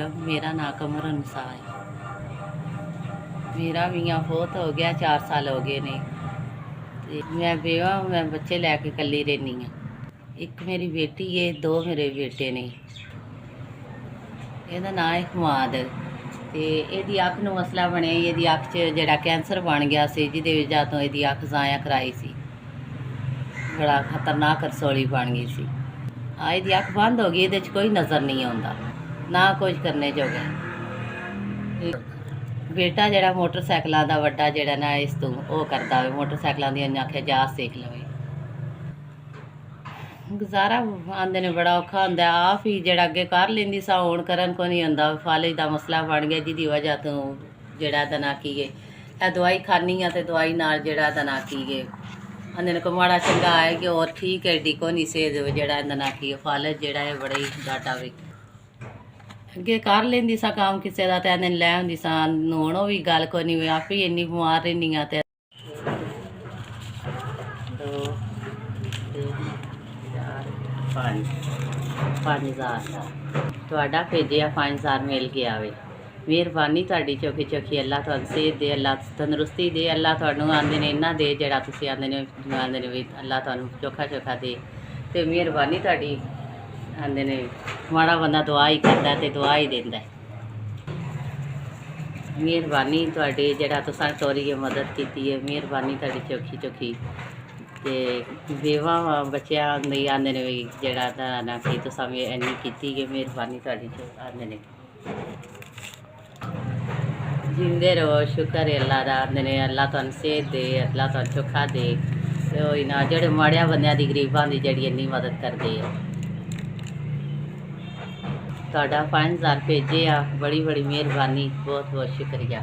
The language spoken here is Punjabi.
वालेकुम। मेरा नाम कमर अनुसा है। मेरा मियाँ बहुत हो गया, 4 साल हो गए ने। ते मैं बेवा, मैं बच्चे लैके कल्ली रहनी हाँ। एक मेरी बेटी है, 2 मेरे बेटे ने। ਇਹਦਾ ਨਾਂ ਹੈ ਹਮਾਦ ਤੇ ਇਹਦੀ ਅੱਖ ਨੂੰ ਮਸਲਾ ਬਣਿਆ। ਇਹਦੀ ਅੱਖ 'ਚ ਜਿਹੜਾ ਕੈਂਸਰ ਬਣ ਗਿਆ ਸੀ, ਜਿਹਦੇ ਵਜ੍ਹਾ ਤੋਂ ਇਹਦੀ ਅੱਖ ਜ਼ਾਇਆ ਕਰਾਈ ਸੀ। ਬੜਾ ਖਤਰਨਾਕ ਰਸੌਲੀ ਬਣ ਗਈ ਸੀ। ਇਹਦੀ ਅੱਖ ਬੰਦ ਹੋ ਗਈ, ਇਹਦੇ 'ਚ ਕੋਈ ਨਜ਼ਰ ਨਹੀਂ ਆਉਂਦਾ, ਨਾ ਕੁਝ ਕਰਨੇ ਜੋਗਾ। ਬੇਟਾ ਜਿਹੜਾ ਮੋਟਰਸਾਈਕਲਾਂ ਦਾ ਵੱਡਾ ਜਿਹੜਾ ਨਾ ਇਸ ਤੋਂ ਉਹ ਕਰਦਾ ਹੋਵੇ, ਮੋਟਰਸਾਈਕਲਾਂ ਦੀ ਉਹਨੇ ਆਖਿਆ ਜਾ ਸਿੱਖ ਲਵੇ। ਗੁਜ਼ਾਰਾ ਆਂਦੇ ਨੇ ਬੜਾ ਔਖਾ ਹੁੰਦਾ। ਆਪ ਹੀ ਜਿਹੜਾ ਅੱਗੇ ਕਰ ਲੈਂਦੀ ਸਾਂ, ਹੁਣ ਕਰਨ ਕੋ ਨਹੀਂ ਆਉਂਦਾ। ਫਾਲਜ ਦਾ ਮਸਲਾ ਬਣ ਗਿਆ, ਜਿਹਦੀ ਵਜ੍ਹਾ ਤੋਂ ਜਿਹੜਾ ਇਹਦਾ ਨਾਂ ਕੀ ਹੈ, ਇਹ ਦਵਾਈ ਖਾਨੀ ਆ ਤੇ ਦਵਾਈ ਨਾਲ ਜਿਹੜਾ ਇਹਦਾ ਨਾਂ ਕੀ ਹੈ, ਆਂਦੇ ਨੇ ਕੋ ਮਾੜਾ ਚੰਗਾ ਆਏ ਕਿ ਹੋਰ ਠੀਕ ਹੈ, ਡੀ ਕੋ ਨਹੀਂ ਸੇਧ ਜਿਹੜਾ ਇਹਦਾ ਨਾਂ ਕੀ ਹੈ, ਫਾਲਜ ਜਿਹੜਾ ਹੈ ਬੜਾ ਹੀ ਡਾਟਾ ਵੇ। ਅੱਗੇ ਕਰ ਲੈਂਦੀ ਸਾਂ ਕੰਮ ਕਿਸੇ ਦਾ, ਤੇ ਆਂਦੇ ਲੈ ਆਉਂਦੀ ਸਾਂ। ਹੁਣ ਉਹ ਵੀ ਗੱਲ ਕੋਈ ਨਹੀਂ, ਆਪ ਹੀ ਇੰਨੀ ਬਿਮਾਰ ਰਹਿੰਦੀ ਹਾਂ। ਤੇ 2 3 4 5 5000 ਤੁਹਾਡਾ ਭੇਜਿਆ 5000 ਮਿਲ ਗਿਆ ਵੇ। ਮਿਹਰਬਾਨੀ ਤੁਹਾਡੀ ਚੌਖੀ ਚੌਖੀ। ਅੱਲਾ ਤੁਹਾਨੂੰ ਸਿਹਤ ਦੇ, ਅੱਲਾ ਤੰਦਰੁਸਤੀ ਦੇ, ਅੱਲਾ ਤੁਹਾਨੂੰ ਆਂਦੇ ਨੇ ਇੰਨਾ ਦੇ ਜਿਹੜਾ ਤੁਸੀਂ ਆਂਦੇ ਨੇ ਵੀ ਅੱਲਾ ਤੁਹਾਨੂੰ ਚੋਖਾ ਚੋਖਾ ਦੇ। ਤੇ ਮਿਹਰਬਾਨੀ ਤੁਹਾਡੀ। ਆਂਦੇ ਨੇ ਮਾੜਾ ਬੰਦਾ ਦੁਆ ਹੀ ਕਰਦਾ ਤੇ ਦੁਆ ਹੀ ਦਿੰਦਾ। ਮਿਹਰਬਾਨੀ ਤੁਹਾਡੀ ਜਿਹੜਾ ਤੁਸੀਂ ਤੋਰੀ ਮਦਦ ਕੀਤੀ ਹੈ। ਮਿਹਰਬਾਨੀ ਤੁਹਾਡੀ ਚੌਖੀ ਚੌਖੀ। ਤੇ ਬੇਵਾ ਬੱਚਿਆਂ ਦੀ ਆਂਦੇ ਨੇ ਵੀ ਜਿਹੜਾ ਦਾ ਨਾ ਕੀ ਤੁਸੀਂ ਵੀ ਇੰਨੀ ਕੀਤੀ ਕਿ ਮਿਹਰਬਾਨੀ ਤੁਹਾਡੀ ਆਂਦੇ ਨੇ। ਜਿੰਦੇ ਰਹੋ, ਸ਼ੁਕਰ ਹੈ ਅੱਲਾ ਦਾ। ਆਂਦੇ ਨੇ ਅੱਲਾ ਤੁਹਾਨੂੰ ਸਿਹਤ ਦੇ, ਅੱਲਾ ਤੁਹਾਨੂੰ ਚੋਖਾ ਦੇ। ਤੇ ਉਹੀ ਨਾ ਜਿਹੜੇ ਮਾੜਿਆਂ ਬੰਦਿਆਂ ਦੀ, ਗਰੀਬਾਂ ਦੀ ਜਿਹੜੀ ਇੰਨੀ ਮਦਦ ਕਰਦੇ ਆ। ਤੁਹਾਡਾ 5000 ਭੇਜੇ ਆ, ਬੜੀ ਬੜੀ ਮਿਹਰਬਾਨੀ, ਬਹੁਤ ਬਹੁਤ ਸ਼ੁਕਰੀਆ।